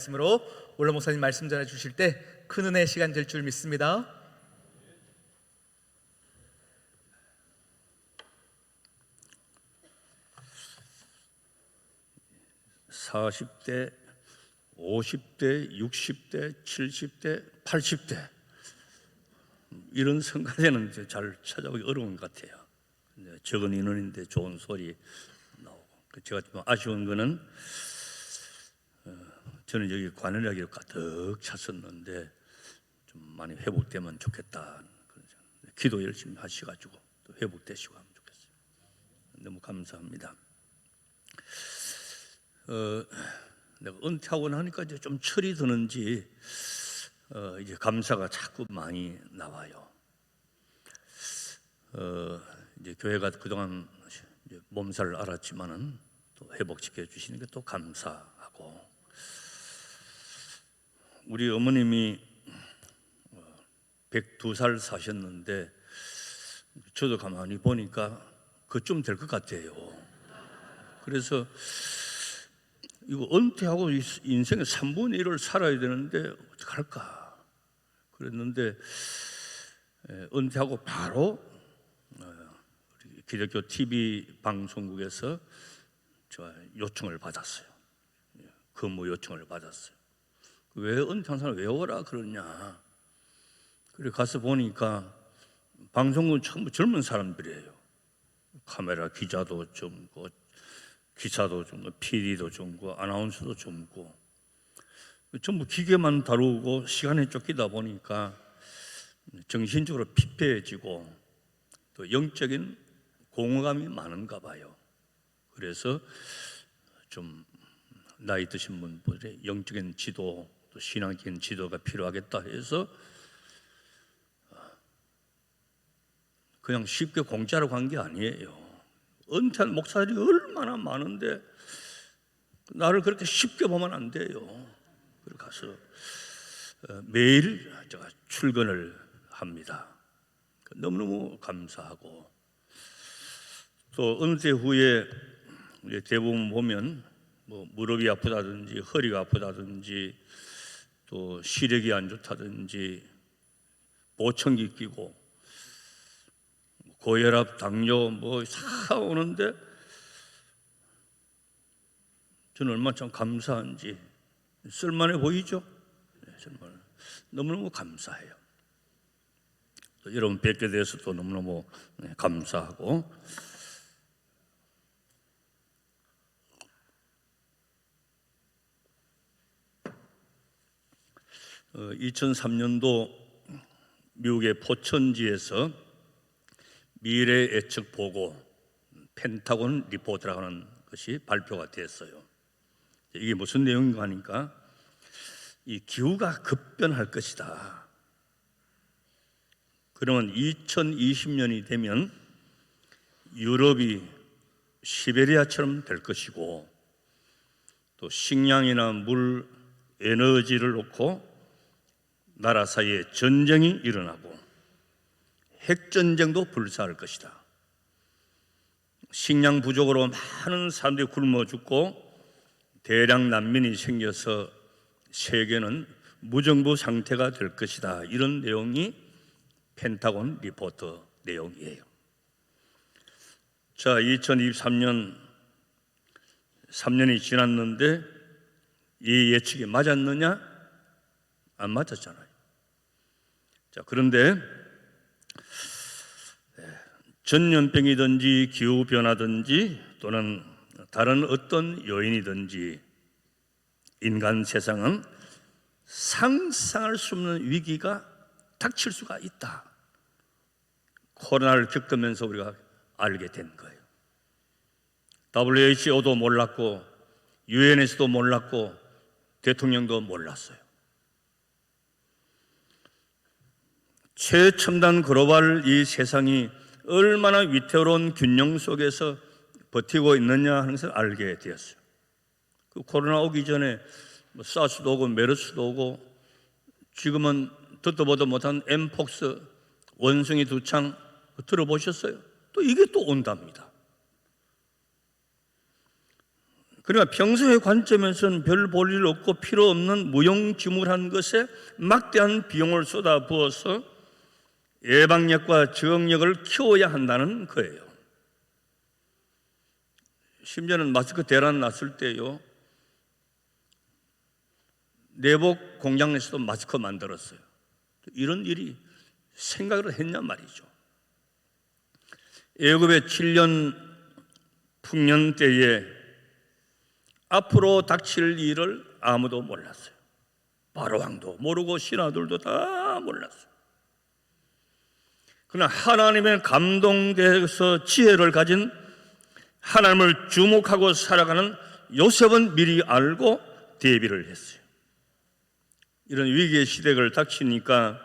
말씀으로 올라 목사님 말씀 전해 주실 때 큰 은혜의 시간 될 줄 믿습니다. (40대) (50대) (60대) (70대) (80대) 이런 성가대는 잘 찾아보기 어려운 것 같아요. 적은 인원인데 좋은 소리 나오고, 제가 좀 아쉬운 거는 저는 여기 관현악기로 가득 찼었는데 좀 많이 회복되면 좋겠다. 기도 열심히 하셔가지고 또 회복되시고 하면 좋겠어요. 너무 감사합니다. 내가 은퇴하고 나니까 이제 좀 철이 드는지 이제 감사가 자꾸 많이 나와요. 이제 교회가 그동안 이제 몸살을 앓았지만은 또 회복시켜 주시는 게 또 감사하고, 우리 어머님이 102살 사셨는데 저도 가만히 보니까 그쯤 될 것 같아요. 그래서 이거 은퇴하고 인생의 3분의 1을 살아야 되는데 어떡할까 그랬는데, 은퇴하고 바로 기독교 TV 방송국에서 저 요청을 받았어요. 근무 요청을 받았어요. 왜 은퇴한 사람 왜 오라 그러냐. 그래 가서 보니까 방송국 전부 젊은 사람들이에요. 카메라 기자도 젊고, 기사도 젊고, PD도 젊고, 아나운서도 젊고, 전부 기계만 다루고 시간에 쫓기다 보니까 정신적으로 피폐해지고 또 영적인 공허감이 많은가 봐요. 그래서 좀 나이 드신 분들의 영적인 지도, 또 신앙적인 지도가 필요하겠다 해서 그냥 쉽게 공짜로 간 게 아니에요. 은퇴한 목사들이 얼마나 많은데 나를 그렇게 쉽게 보면 안 돼요. 그래서 가서 매일 제가 출근을 합니다. 너무너무 감사하고, 또 은퇴 후에 대부분 보면 뭐 무릎이 아프다든지 허리가 아프다든지 또 시력이 안 좋다든지 보청기 끼고 고혈압, 당뇨 뭐 다 오는데 저는 얼마나 참 감사한지. 쓸만해 보이죠? 정말 너무너무 감사해요. 또 여러분 뵙게 돼서 또 너무너무 감사하고, 2003년도 미국의 포천지에서 미래 예측 보고 펜타곤 리포트라고 하는 것이 발표가 됐어요. 이게 무슨 내용인가 하니까 이 기후가 급변할 것이다. 그러면 2020년이 되면 유럽이 시베리아처럼 될 것이고, 또 식량이나 물, 에너지를 놓고 나라 사이에 전쟁이 일어나고 핵전쟁도 불사할 것이다. 식량 부족으로 많은 사람들이 굶어 죽고 대량 난민이 생겨서 세계는 무정부 상태가 될 것이다. 이런 내용이 펜타곤 리포트 내용이에요. 자, 2023년 3년이 지났는데 이 예측이 맞았느냐? 안 맞았잖아요. 자, 그런데 전염병이든지 기후변화든지 또는 다른 어떤 요인이든지 인간 세상은 상상할 수 없는 위기가 닥칠 수가 있다. 코로나를 겪으면서 우리가 알게 된 거예요. WHO도 몰랐고 유엔에서도 몰랐고 대통령도 몰랐어요. 최첨단 글로벌 이 세상이 얼마나 위태로운 균형 속에서 버티고 있느냐 하는 것을 알게 되었어요. 그 코로나 오기 전에 사스도 오고 메르스도 오고, 지금은 듣도 보도 못한 엠폭스, 원숭이 두창 들어보셨어요? 또 이게 또 온답니다. 그러니까 평소의 관점에서는 별 볼 일 없고 필요 없는 무용지물한 것에 막대한 비용을 쏟아부어서 예방력과 저항력을 키워야 한다는 거예요. 심지어는 마스크 대란 났을 때요, 내복 공장에서도 마스크 만들었어요. 이런 일이 생각을 했냔 말이죠. 애굽의 7년 풍년 때에 앞으로 닥칠 일을 아무도 몰랐어요. 바로왕도 모르고 신하들도 다 몰랐어요. 그러나 하나님의 감동돼서 지혜를 가진, 하나님을 주목하고 살아가는 요셉은 미리 알고 대비를 했어요. 이런 위기의 시대를 닥치니까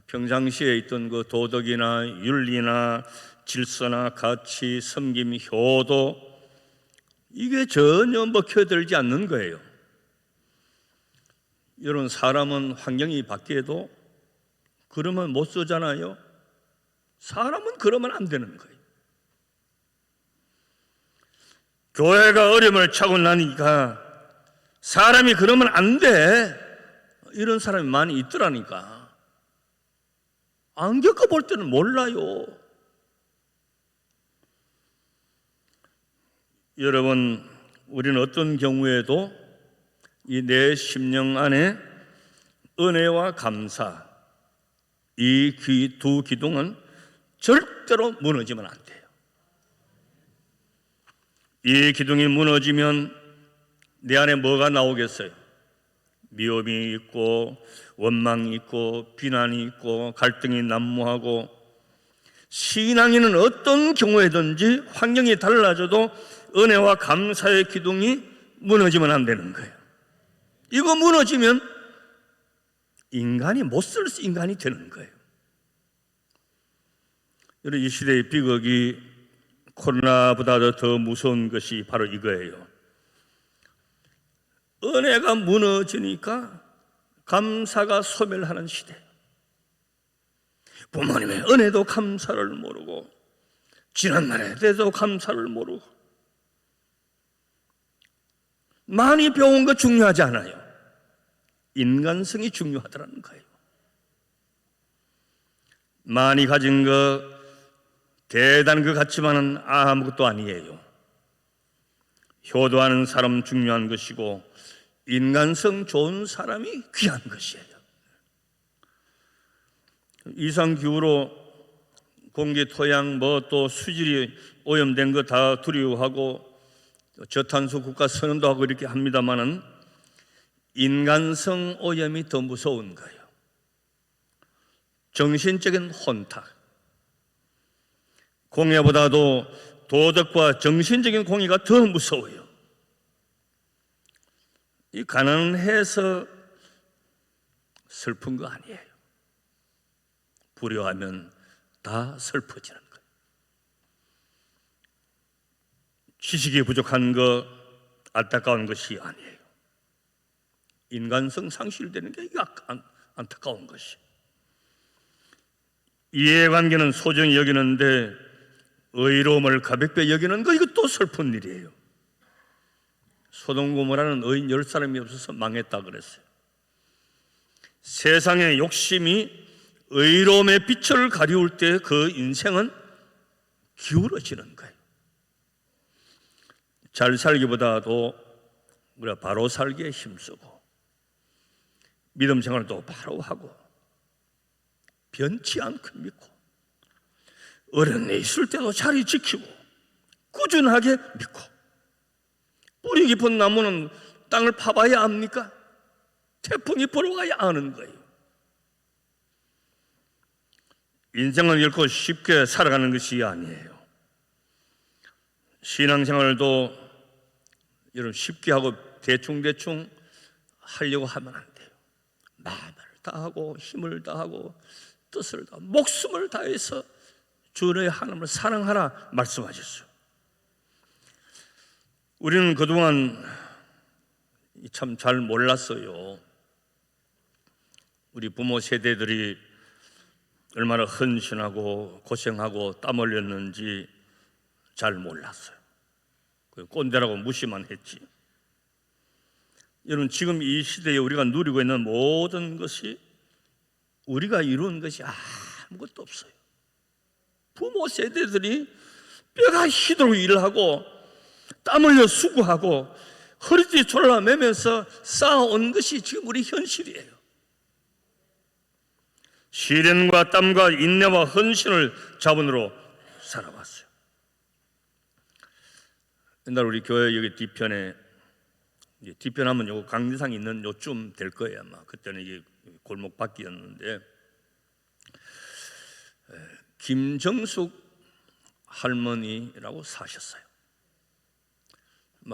평상시에 있던 그 도덕이나 윤리나 질서나 가치, 섬김, 효도, 이게 전혀 먹혀들지 않는 거예요. 이런 사람은 환경이 바뀌어도 그러면 못 쓰잖아요. 사람은 그러면 안 되는 거예요. 교회가 어려움을 차고 나니까 사람이 그러면 안 돼, 이런 사람이 많이 있더라니까. 안 겪어볼 때는 몰라요. 여러분, 우리는 어떤 경우에도 이 내 심령 안에 은혜와 감사, 이 두 기둥은 절대로 무너지면 안 돼요. 이 기둥이 무너지면 내 안에 뭐가 나오겠어요? 미움이 있고 원망이 있고 비난이 있고 갈등이 난무하고, 신앙인은 어떤 경우에든지 환경이 달라져도 은혜와 감사의 기둥이 무너지면 안 되는 거예요. 이거 무너지면 인간이 못 쓸 인간이 되는 거예요. 이 시대의 비극이 코로나보다도 더 무서운 것이 바로 이거예요. 은혜가 무너지니까 감사가 소멸하는 시대. 부모님의 은혜도 감사를 모르고, 지난날에 대해서 감사를 모르고, 많이 배운 거 중요하지 않아요. 인간성이 중요하더라는 거예요. 많이 가진 거, 대단한 것 같지만은 아무것도 아니에요. 효도하는 사람 중요한 것이고, 인간성 좋은 사람이 귀한 것이에요. 이상기후로 공기, 토양, 또 수질이 오염된 거 다 두려워하고 저탄소 국가 선언도 하고 이렇게 합니다만은 인간성 오염이 더 무서운 거예요. 정신적인 혼탁, 공해보다도 도덕과 정신적인 공해가 더 무서워요. 이 가난해서 슬픈 거 아니에요. 불효하면 다 슬퍼지는 거예요. 지식이 부족한 거 안타까운 것이 아니에요. 인간성 상실되는 게 안타까운 것이. 이해관계는 소중히 여기는데 의로움을 가볍게 여기는 거, 이것도 슬픈 일이에요. 소돔 고모라는 의인 10사람이 없어서 망했다 그랬어요. 세상의 욕심이 의로움의 빛을 가리울 때 그 인생은 기울어지는 거예요. 잘 살기보다도 우리가 바로 살기에 힘쓰고, 믿음 생활도 바로 하고, 변치 않고 믿고, 어른에 있을 때도 자리 지키고, 꾸준하게 믿고. 뿌리 깊은 나무는 땅을 파봐야 압니까? 태풍이 불어와야 아는 거예요. 인생을 결코 쉽게 살아가는 것이 아니에요. 신앙생활도 여러분 쉽게 하고 대충 하려고 하면 안 돼요. 마음을 다하고 힘을 다하고 뜻을 다하고 목숨을 다해서 주의 하나님을 사랑하라 말씀하셨어요. 우리는 그동안 참 잘 몰랐어요. 우리 부모 세대들이 얼마나 헌신하고 고생하고 땀 흘렸는지 잘 몰랐어요. 꼰대라고 무시만 했지. 여러분, 지금 이 시대에 우리가 누리고 있는 모든 것이 우리가 이룬 것이 아무것도 없어요. 부모 세대들이 뼈가 희도록 일하고 땀 흘려 수고하고 허리띠 졸라매면서 쌓아온 것이 지금 우리 현실이에요. 시련과 땀과 인내와 헌신을 자본으로 살아왔어요. 옛날 우리 교회 여기 뒤편에, 뒤편하면 요거 강대상 있는 요쯤 될 거예요 아마. 그때는 이게 골목 밖이었는데 김정숙 할머니라고 사셨어요.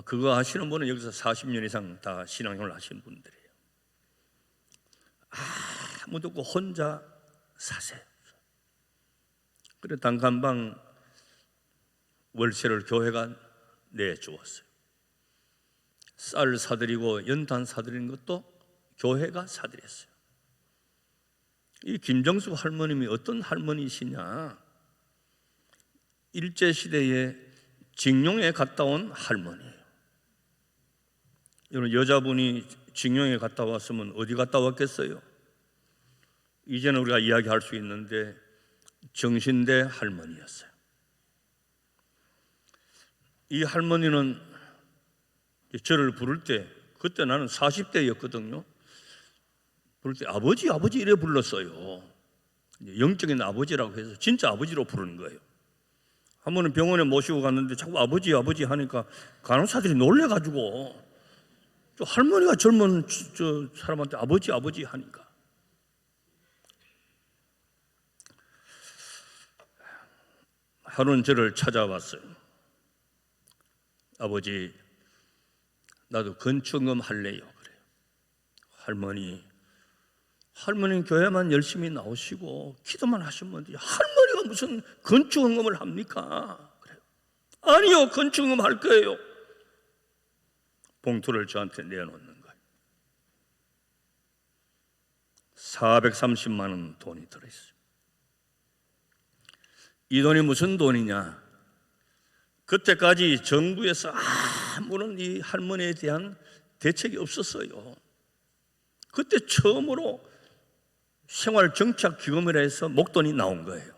그거 하시는 분은 여기서 40년 이상 다 신앙생활 하시는 분들이에요. 아무도 없고 혼자 사세요. 그래 단칸방 월세를 교회가 내주었어요. 쌀 사드리고 연탄 사드리는 것도 교회가 사드렸어요. 이 김정숙 할머님이 어떤 할머니시냐? 일제시대에 징용에 갔다 온 할머니예요. 여러분, 여자분이 징용에 갔다 왔으면 어디 갔다 왔겠어요? 이제는 우리가 이야기할 수 있는데 정신대 할머니였어요. 이 할머니는 저를 부를 때, 그때 나는 40대였거든요. 부를 때 아버지 아버지 이래 불렀어요. 영적인 아버지라고 해서 진짜 아버지로 부르는 거예요. 한 번은 병원에 모시고 갔는데 자꾸 아버지 아버지 하니까 간호사들이 놀래가지고, 저 할머니가 젊은 저 사람한테 아버지 아버지 하니까. 하루는 저를 찾아왔어요. 아버지, 나도 건축금 할래요. 그래요. 할머니 교회만 열심히 나오시고 기도만 하시면 돼요. 할머니가 무슨 건축금을 합니까? 그래요. 아니요, 건축금 할 거예요. 봉투를 저한테 내놓는 거예요. 430만 원 돈이 들어있어요. 이 돈이 무슨 돈이냐? 그때까지 정부에서 아무런 이 할머니에 대한 대책이 없었어요. 그때 처음으로 생활정착기금이라 해서 목돈이 나온 거예요.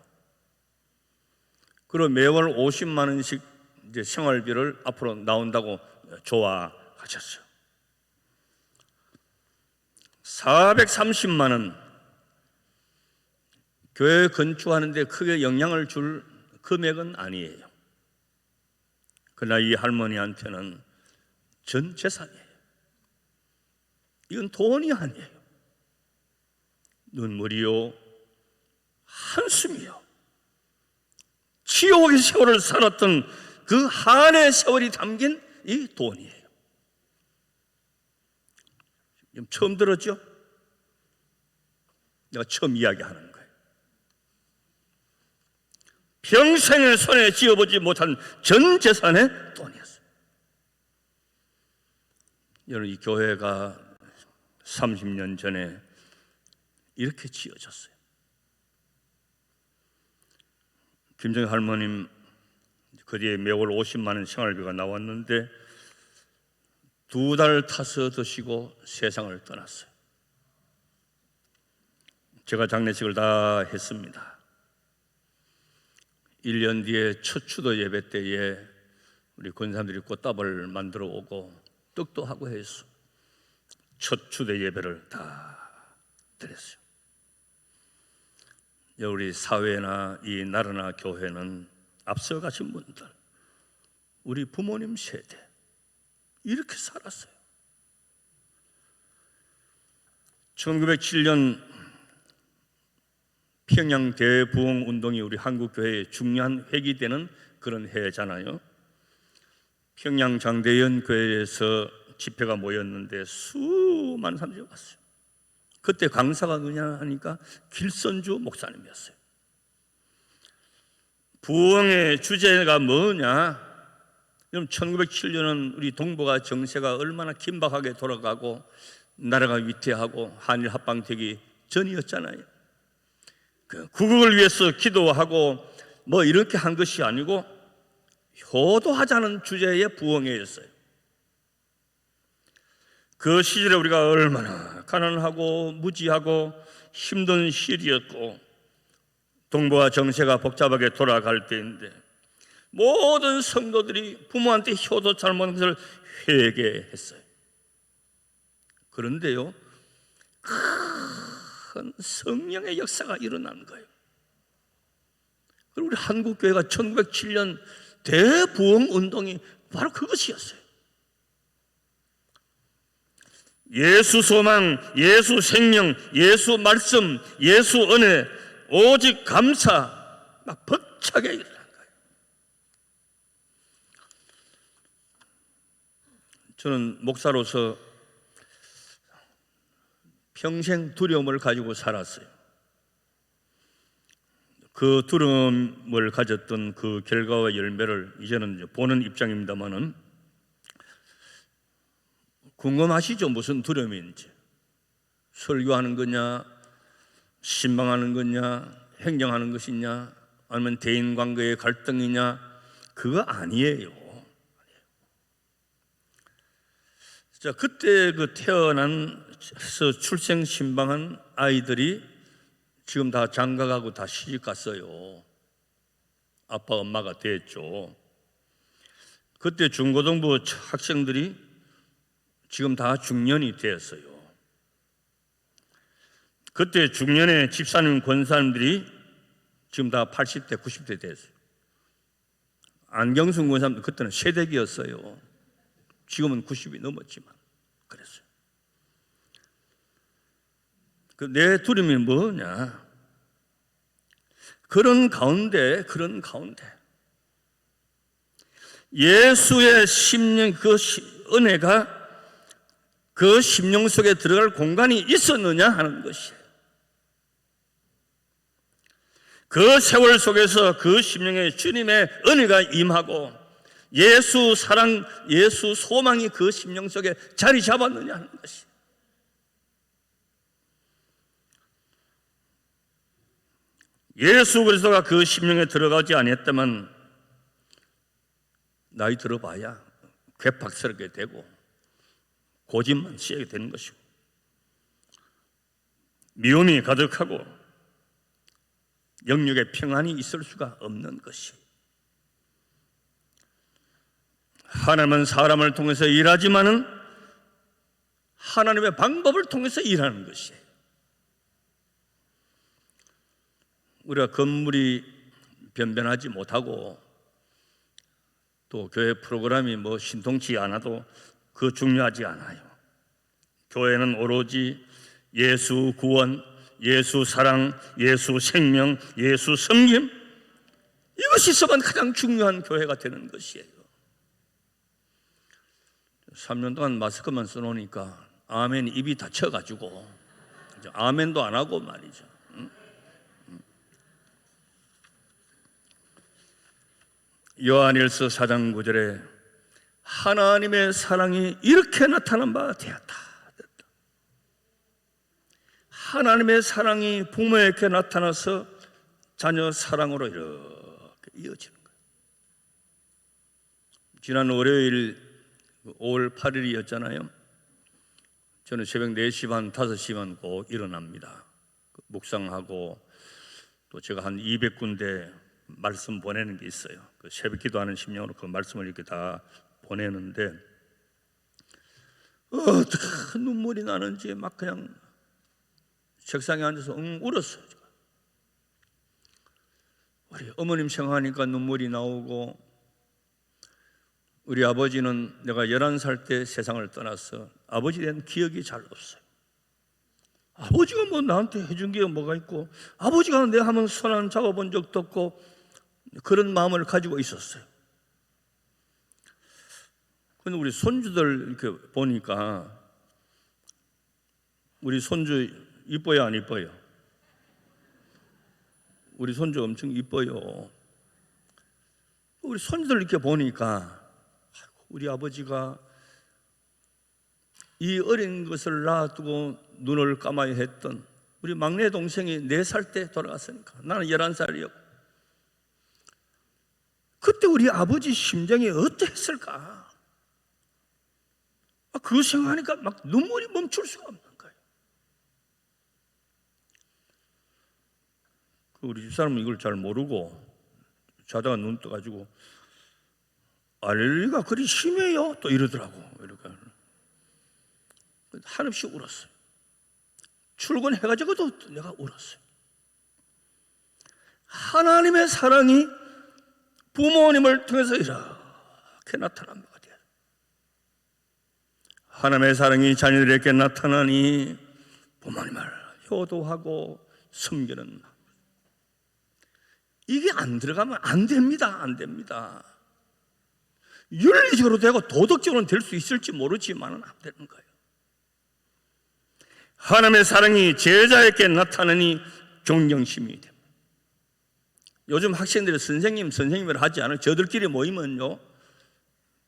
그리고 매월 50만 원씩 이제 생활비를 앞으로 나온다고 좋아하셨어요. 430만 원, 교회 건축하는데 크게 영향을 줄 금액은 아니에요. 그러나 이 할머니한테는 전 재산이에요. 이건 돈이 아니에요. 눈물이요, 한숨이요, 지옥의 세월을 살았던 그 한의 세월이 담긴 이 돈이에요. 처음 들었죠? 내가 처음 이야기하는 거예요. 평생을 손에 쥐어보지 못한 전 재산의 돈이었어요. 여러분, 이 교회가 30년 전에 이렇게 지어졌어요. 김정희 할머님 그 뒤에 매월 50만 원 생활비가 나왔는데 2달 타서 드시고 세상을 떠났어요. 제가 장례식을 다 했습니다. 1년 뒤에 첫 추도 예배 때에 우리 권사님들이 꽃다발 만들어 오고 떡도 하고 해서 첫 추도 예배를 다 드렸어요. 우리 사회나 이 나라나 교회는 앞서가신 분들, 우리 부모님 세대 이렇게 살았어요. 1907년 평양 대부흥 운동이 우리 한국 교회의 중요한 회기되는 그런 해잖아요. 평양 장대연 교회에서 집회가 모였는데 수많은 사람들이 왔어요. 그때 강사가 누구냐 하니까 길선주 목사님이었어요. 부흥의 주제가 뭐냐? 여러분, 1907년은 우리 동북아 정세가 얼마나 긴박하게 돌아가고 나라가 위태하고 한일 합방되기 전이었잖아요. 그 구국을 위해서 기도하고 뭐 이렇게 한 것이 아니고 효도하자는 주제의 부흥회였어요. 그 시절에 우리가 얼마나 가난하고 무지하고 힘든 시절이었고 동북아 정세가 복잡하게 돌아갈 때인데 모든 성도들이 부모한테 효도 잘못한 것을 회개했어요. 그런데요, 큰 성령의 역사가 일어난 거예요. 그리고 우리 한국교회가 1907년 대부흥 운동이 바로 그것이었어요. 예수 소망, 예수 생명, 예수 말씀, 예수 은혜, 오직 감사, 막 벅차게 일어난 거예요. 저는 목사로서 평생 두려움을 가지고 살았어요. 그 두려움을 가졌던 그 결과와 열매를 이제는 보는 입장입니다만은, 궁금하시죠? 무슨 두려움인지. 설교하는 거냐, 신방하는 거냐, 행정하는 것이냐, 아니면 대인관계의 갈등이냐, 그거 아니에요. 자, 그때 그 태어나서 출생 신방한 아이들이 지금 다 장가가고 다 시집 갔어요. 아빠 엄마가 됐죠. 그때 중고등부 학생들이 지금 다 중년이 되었어요. 그때 중년의 집사님, 권사님들이 지금 다 80대, 90대 됐어요. 안경순 권사님도 그때는 새댁이었어요. 지금은 90이 넘었지만 그랬어요. 내 두려움이 뭐냐? 그런 가운데 예수의 심령, 그 은혜가 그 심령 속에 들어갈 공간이 있었느냐 하는 것이에요. 그 세월 속에서 그 심령에 주님의 은혜가 임하고 예수 사랑, 예수 소망이 그 심령 속에 자리 잡았느냐 하는 것이에요. 예수 그리스도가 그 심령에 들어가지 아니했다면 나이 들어봐야 괴팍스럽게 되고 고집만 씌게 되는 것이고 미움이 가득하고 영육의 평안이 있을 수가 없는 것이, 하나님은 사람을 통해서 일하지만은 하나님의 방법을 통해서 일하는 것이에요. 우리가 건물이 변변하지 못하고 또 교회 프로그램이 뭐 신통치 않아도 그거 중요하지 않아요. 교회는 오로지 예수 구원, 예수 사랑, 예수 생명, 예수 섬김, 이것이 있어만 가장 중요한 교회가 되는 것이에요. 3년 동안 마스크만 써놓으니까 아멘 입이 다쳐가지고 아멘도 안 하고 말이죠. 요한일서 4장 9절에 하나님의 사랑이 이렇게 나타난 바 되었다. 하나님의 사랑이 부모에게 나타나서 자녀 사랑으로 이렇게 이어지는 거예요. 지난 월요일 5월 8일이었잖아요. 저는 새벽 4시 반, 5시 반 꼭 일어납니다. 묵상하고 또 제가 한 200군데 말씀 보내는 게 있어요. 그 새벽 기도하는 심령으로 그 말씀을 이렇게 다 보내는데 어떻게 눈물이 나는지 막 그냥 책상에 앉아서 울었어요. 제가. 우리 어머님 생각하니까 눈물이 나오고, 우리 아버지는 내가 11살 때 세상을 떠나서 아버지에 대한 기억이 잘 없어요. 아버지가 뭐 나한테 해준 게 뭐가 있고, 아버지가 내가 하면 손 안 잡아본 적도 없고, 그런 마음을 가지고 있었어요. 근데 우리 손주들 이렇게 보니까 우리 손주 이뻐요, 안 이뻐요? 우리 손주 엄청 이뻐요. 우리 손주들 이렇게 보니까 우리 아버지가 이 어린 것을 놔두고 눈을 감아야 했던 우리 막내 동생이 4살 때 돌아갔으니까 나는 11살이었고 그때 우리 아버지 심정이 어떠했을까? 그거 생각하니까 막 눈물이 멈출 수가 없는 거예요. 우리 집사람은 이걸 잘 모르고 자다가 눈 떠가지고 알레르기가 그리 심해요? 또 이러더라고. 이러니까 한없이 울었어요. 출근해가지고도 내가 울었어요. 하나님의 사랑이 부모님을 통해서 이렇게 나타난 것 같아요. 하나님의 사랑이 자녀들에게 나타나니 부모님을 효도하고 섬기는, 이게 안 들어가면 안 됩니다. 안 됩니다. 윤리적으로 되고 도덕적으로는 될 수 있을지 모르지만 안 되는 거예요. 하나님의 사랑이 제자에게 나타나니 존경심이 됩니다. 요즘 학생들이 선생님을 하지 않아요. 저들끼리 모이면요,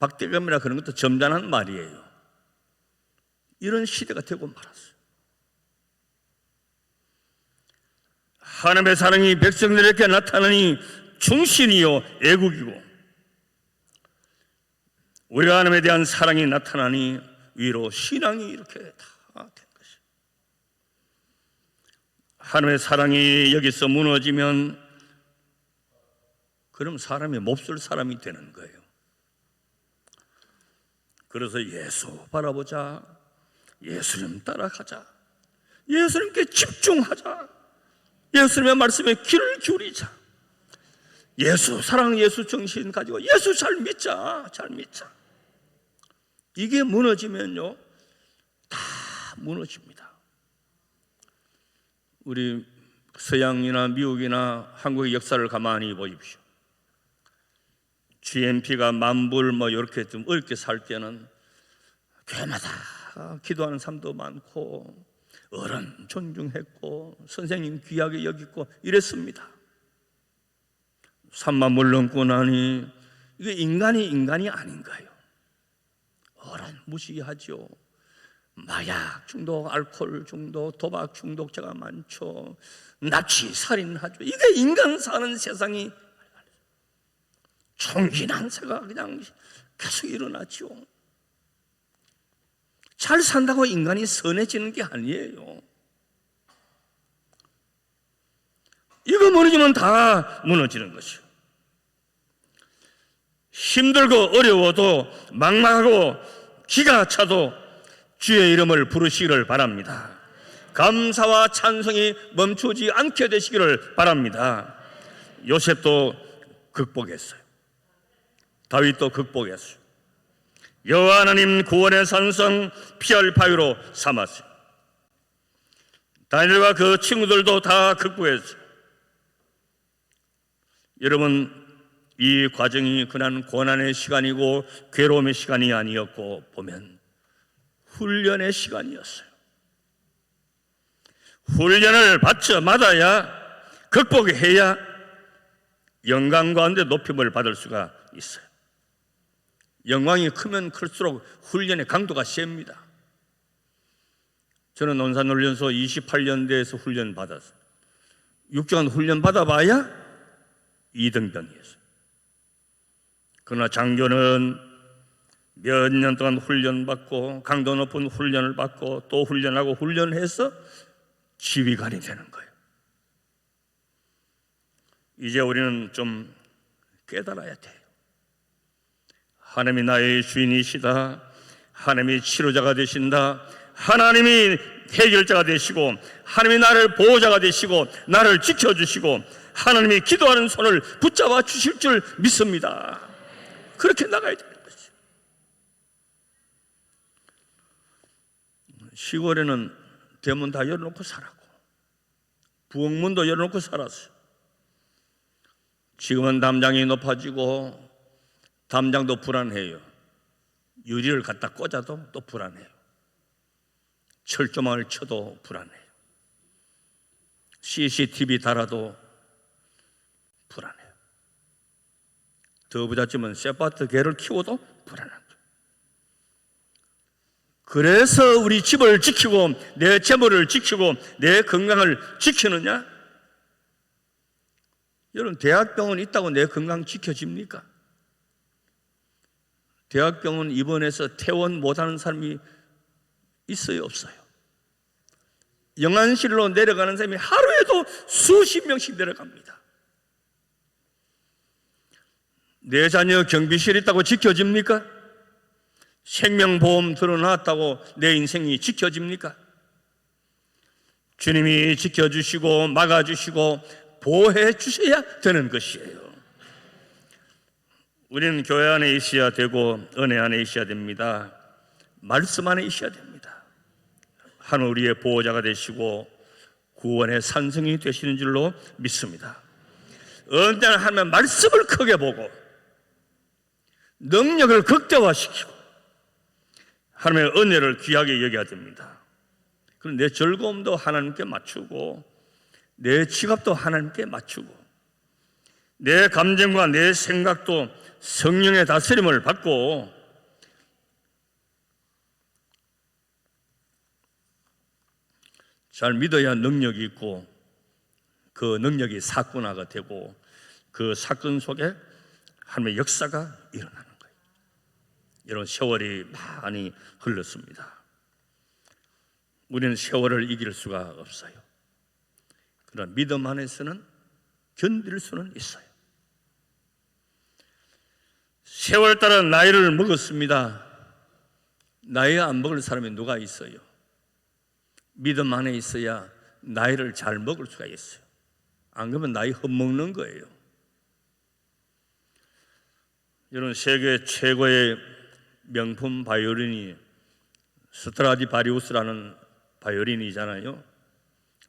박대감이라 그런 것도 점잖은 말이에요. 이런 시대가 되고 말았어요. 하나님의 사랑이 백성들에게 나타나니 충신이요 애국이고, 우리가 하나님에 대한 사랑이 나타나니 위로 신앙이 이렇게 다 된 것이에요. 하나님의 사랑이 여기서 무너지면 그럼 사람이 몹쓸 사람이 되는 거예요. 그래서 예수 바라보자, 예수님 따라가자, 예수님께 집중하자, 예수님의 말씀에 귀를 기울이자, 예수 사랑, 예수 정신 가지고 예수 잘 믿자, 잘 믿자. 이게 무너지면요 다 무너집니다. 우리 서양이나 미국이나 한국의 역사를 가만히 보십시오. GNP가 만불 이렇게 좀 어렵게 살 때는 교회마다 기도하는 사람도 많고 어른 존중했고 선생님 귀하게 여기고 이랬습니다. 3만 불 넘고 나니 이게 인간이 아닌 거예요. 어른 무시하죠. 마약 중독, 알코올 중독, 도박 중독자가 많죠. 납치, 살인하죠. 이게 인간 사는 세상이 총기난사가 그냥 계속 일어나죠. 잘 산다고 인간이 선해지는 게 아니에요. 이거 무너지면 다 무너지는 것이요. 힘들고 어려워도 막막하고 기가 차도 주의 이름을 부르시기를 바랍니다. 감사와 찬송이 멈추지 않게 되시기를 바랍니다. 요셉도 극복했어요. 다윗도 극복했어요. 여호와 하나님 구원의 산성 피할 바위로 삼았어요. 다니엘과 그 친구들도 다 극복했어요. 여러분, 이 과정이 그냥 고난의 시간이고 괴로움의 시간이 아니었고 보면 훈련의 시간이었어요. 훈련을 받아야, 극복해야 영광 가운데 높임을 받을 수가 있어요. 영광이 크면 클수록 훈련의 강도가 셉니다. 저는 논산훈련소 28년대에서 훈련 받았어요. 6주간 훈련 받아봐야 2등병이었어요. 그러나 장교는 몇 년 동안 훈련받고 강도 높은 훈련을 받고 또 훈련하고 훈련해서 지휘관이 되는 거예요. 이제 우리는 좀 깨달아야 돼요. 하나님이 나의 주인이시다. 하나님이 치료자가 되신다. 하나님이 해결자가 되시고 하나님이 나를 보호자가 되시고 나를 지켜주시고 하나님이 기도하는 손을 붙잡아 주실 줄 믿습니다. 그렇게 나가야 되는 거죠. 시골에는 대문 다 열어놓고 살았고 부엌문도 열어놓고 살았어요. 지금은 담장이 높아지고 담장도 불안해요. 유리를 갖다 꽂아도 또 불안해요. 철조망을 쳐도 불안해요. CCTV 달아도 불안해요. 더 부잣집은 쇠바트 개를 키워도 불안합니다. 그래서 우리 집을 지키고 내 재물을 지키고 내 건강을 지키느냐? 여러분, 대학병원 있다고 내 건강 지켜집니까? 대학병원 입원해서 퇴원 못하는 사람이 있어요, 없어요? 영안실로 내려가는 사람이 하루에도 수십 명씩 내려갑니다. 내 자녀 경비실 있다고 지켜집니까? 생명보험 들어놨다고 내 인생이 지켜집니까? 주님이 지켜주시고 막아주시고 보호해 주셔야 되는 것이에요. 우리는 교회 안에 있어야 되고 은혜 안에 있어야 됩니다. 말씀 안에 있어야 됩니다. 하늘 우리의 보호자가 되시고 구원의 산성이 되시는 줄로 믿습니다. 언제나 하나님의 말씀을 크게 보고 능력을 극대화시키고 하나님의 은혜를 귀하게 여겨야 됩니다. 그럼 내 즐거움도 하나님께 맞추고 내 지갑도 하나님께 맞추고 내 감정과 내 생각도 성령의 다스림을 받고 잘 믿어야 능력이 있고 그 능력이 사건화가 되고 그 사건 속에 하나님의 역사가 일어나는 거예요. 이런 세월이 많이 흘렀습니다. 우리는 세월을 이길 수가 없어요. 그러나 믿음 안에서는 견딜 수는 있어요. 세월 따라 나이를 먹었습니다. 나이 안 먹을 사람이 누가 있어요? 믿음 안에 있어야 나이를 잘 먹을 수가 있어요. 안 그러면 나이 헛먹는 거예요. 여러분, 세계 최고의 명품 바이올린이 스트라디바리우스라는 바이올린이잖아요.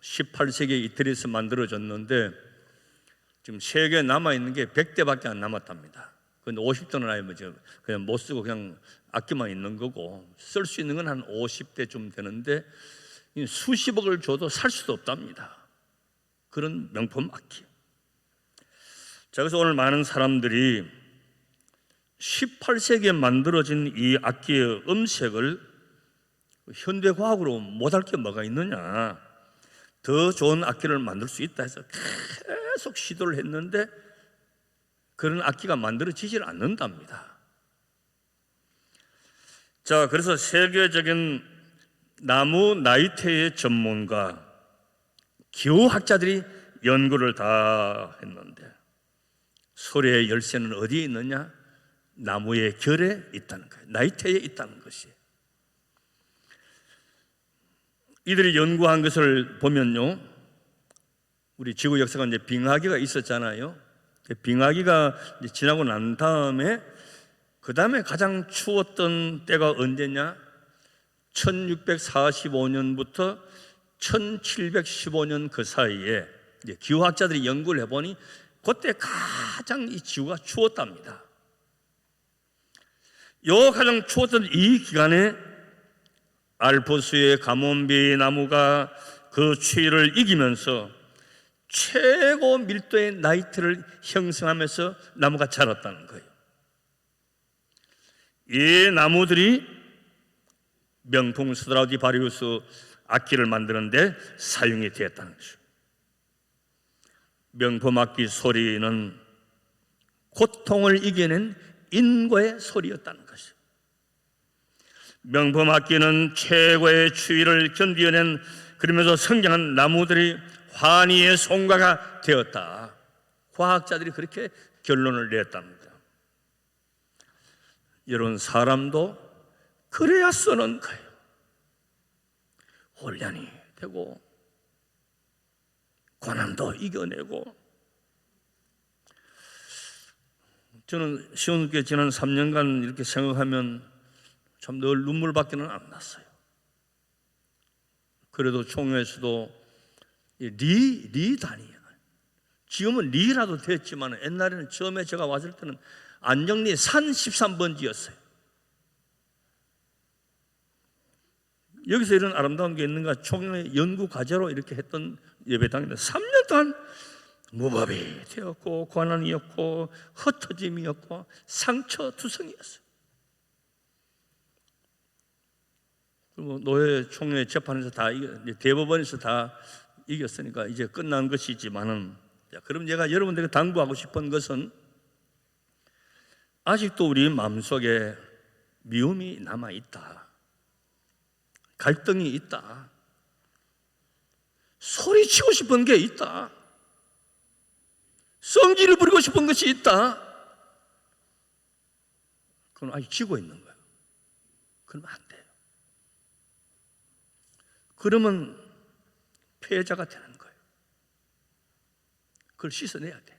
18세기에 이태리에서 만들어졌는데 지금 세계에 남아있는 게 100대밖에 안 남았답니다. 근데 50대는 아예 그냥 못 쓰고 그냥 악기만 있는 거고 쓸 수 있는 건 한 50대쯤 되는데 수십억을 줘도 살 수도 없답니다. 그런 명품 악기. 자, 그래서 오늘 많은 사람들이 18세기에 만들어진 이 악기의 음색을 현대과학으로 못할 게 뭐가 있느냐, 더 좋은 악기를 만들 수 있다 해서 계속 시도를 했는데 그런 악기가 만들어지질 않는답니다. 자, 그래서 세계적인 나무 나이테의 전문가, 기후학자들이 연구를 다 했는데 소리의 열쇠는 어디에 있느냐? 나무의 결에 있다는 거예요. 나이테에 있다는 것이. 이들이 연구한 것을 보면요, 우리 지구 역사가 이제 빙하기가 있었잖아요. 빙하기가 지나고 난 다음에 그 다음에 가장 추웠던 때가 언제냐? 1645년부터 1715년 그 사이에 이제 기후학자들이 연구를 해보니 그때 가장 이 지구가 추웠답니다. 요 가장 추웠던 이 기간에 알프스의 가몬비 나무가 그 추위를 이기면서 최고 밀도의 나이트를 형성하면서 나무가 자랐다는 거예요. 이 나무들이 명품 스트라디바리우스 악기를 만드는데 사용이 되었다는 것이죠. 명품 악기 소리는 고통을 이겨낸 인고의 소리였다는 것이죠. 명품 악기는 최고의 추위를 견디어낸, 그러면서 성장한 나무들이 환희의 송가가 되었다. 과학자들이 그렇게 결론을 내었답니다. 여러분, 사람도 그래야 쓰는 거예요. 혼란이 되고 고난도 이겨내고. 저는 시온교회 지난 3년간 이렇게 생각하면 참 늘 눈물밖에는 안 났어요. 그래도 총회에서도 리 단위예요. 지금은 리라도 됐지만 옛날에는 처음에 제가 왔을 때는 안정리 산 13번지였어요. 여기서 이런 아름다운 게 있는가 총회 연구 과제로 이렇게 했던 예배당인데 3년 동안 무법이 되었고 고난이었고 흩어짐이었고 상처투성이었어요. 그리고 노예 총회 재판에서 다 대법원에서 다 이겼으니까 이제 끝난 것이지만은 자, 그럼 제가 여러분들에게 당부하고 싶은 것은 아직도 우리 마음속에 미움이 남아있다, 갈등이 있다, 소리치고 싶은 게 있다, 성질을 부리고 싶은 것이 있다. 그건 아직 지고 있는 거예요. 그러면 안 돼요. 그러면 패자가 되는 거예요. 그걸 씻어내야 돼.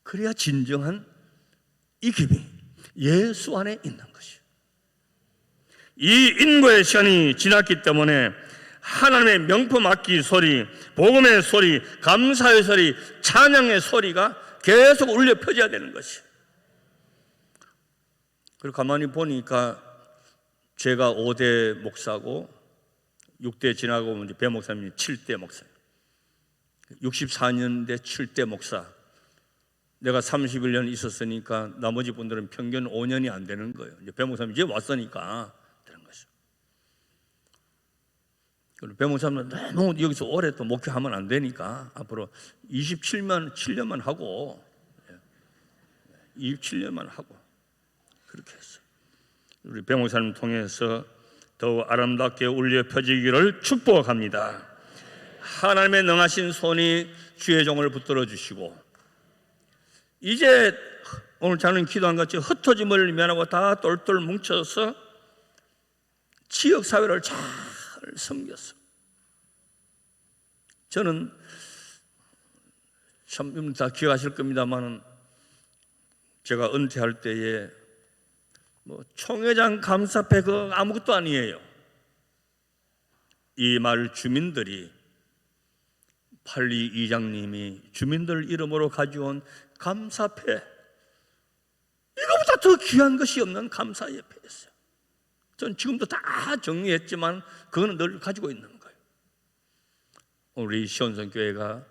그래야 진정한 이김이 예수 안에 있는 것이에요. 이 인고의 시간이 지났기 때문에 하나님의 명품 악기 소리, 복음의 소리, 감사의 소리, 찬양의 소리가 계속 울려 퍼져야 되는 것이에요. 그리고 가만히 보니까 제가 5대 목사고 6대 지나고 이제 배 목사님이 7대 목사예요. 64년대 7대 목사. 내가 31년 있었으니까 나머지 분들은 평균 5년이 안 되는 거예요. 이제 배 목사님이 이제 왔으니까 되는 것이죠. 그리고 배 목사님은 너무 여기서 오래 또 목회하면 안 되니까 앞으로 7년만 하고 27년만 하고 그렇게 했어요. 우리 배 목사님 통해서 더욱 아름답게 울려 펴지기를 축복합니다. 하나님의 능하신 손이 주의 종을 붙들어 주시고 이제 오늘 저는 기도한 같이 흩어짐을 면하고 다 똘똘 뭉쳐서 지역사회를 잘 섬겼어. 저는 참 다 기억하실 겁니다만 제가 은퇴할 때에 총회장 감사패 그 아무것도 아니에요. 이 마을 주민들이 팔리 이장님이 주민들 이름으로 가져온 감사패, 이거보다 더 귀한 것이 없는 감사의 패였어요. 전 지금도 다 정리했지만 그거는 늘 가지고 있는 거예요. 우리 시온성교회가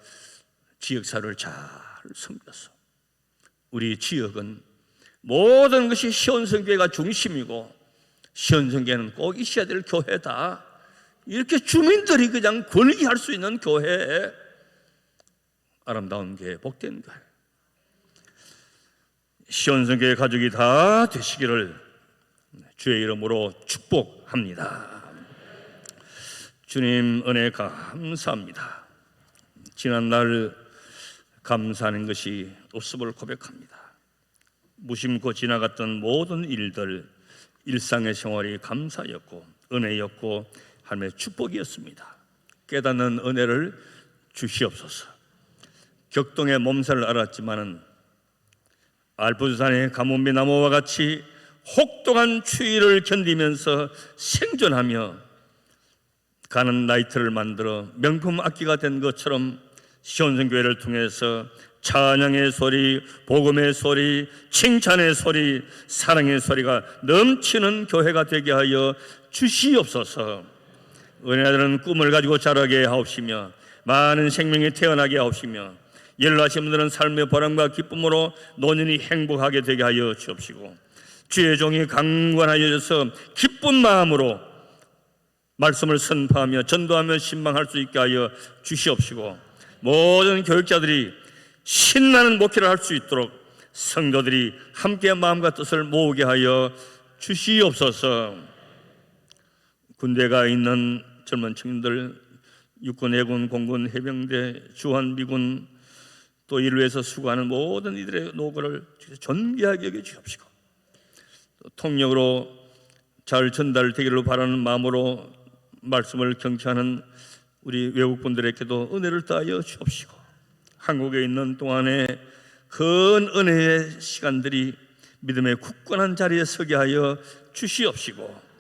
지역사를 잘 섬겼어. 우리 지역은 모든 것이 시온성교회가 중심이고 시온성교회는 꼭 있어야 될 교회다, 이렇게 주민들이 그냥 권리할 수 있는 교회, 아름다운 교회, 복된 교회, 시온성교회 가족이 다 되시기를 주의 이름으로 축복합니다. 주님 은혜 감사합니다. 지난날 감사하는 것이 없음을 고백합니다. 무심코 지나갔던 모든 일들, 일상의 생활이 감사였고 은혜였고 하나님의 축복이었습니다. 깨닫는 은혜를 주시옵소서. 격동의 몸살을 앓았지만은 알프스산의 가뭄비 나무와 같이 혹독한 추위를 견디면서 생존하며 가는 나이트를 만들어 명품 악기가 된 것처럼 시온성교회를 통해서 찬양의 소리, 복음의 소리, 칭찬의 소리, 사랑의 소리가 넘치는 교회가 되게 하여 주시옵소서. 은혜들은 꿈을 가지고 자라게 하옵시며 많은 생명이 태어나게 하옵시며 연로하신 분들은 삶의 보람과 기쁨으로 노년이 행복하게 되게 하여 주옵시고 주의 종이 강건하여져서 기쁜 마음으로 말씀을 선포하며 전도하며 신방할 수 있게 하여 주시옵시고 모든 교육자들이 신나는 목회를 할 수 있도록 성도들이 함께 마음과 뜻을 모으게 하여 주시옵소서. 군대가 있는 젊은 청년들, 육군, 해군, 공군, 해병대, 주한미군, 또 이를 위해서 수고하는 모든 이들의 노고를 존귀하게 여겨 주옵시고 통역으로 잘 전달되기를 바라는 마음으로 말씀을 경청하는 우리 외국분들에게도 은혜를 더하여 주옵시고 한국에 있는 동안에 큰 은혜의 시간들이 믿음의 굳건한 자리에 서게 하여 주시옵시고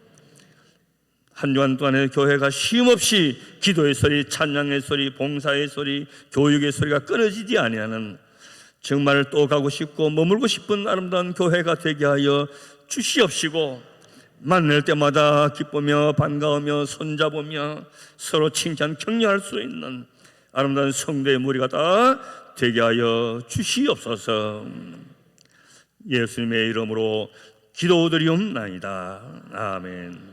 한 주간 동안에 교회가 쉼없이 기도의 소리, 찬양의 소리, 봉사의 소리, 교육의 소리가 끊어지지 아니하는 정말 또 가고 싶고 머물고 싶은 아름다운 교회가 되게 하여 주시옵시고 만날 때마다 기쁘며 반가우며 손잡으며 서로 칭찬 격려할 수 있는 아름다운 성도의 무리가 다 되게 하여 주시옵소서. 예수님의 이름으로 기도드리옵나이다. 아멘.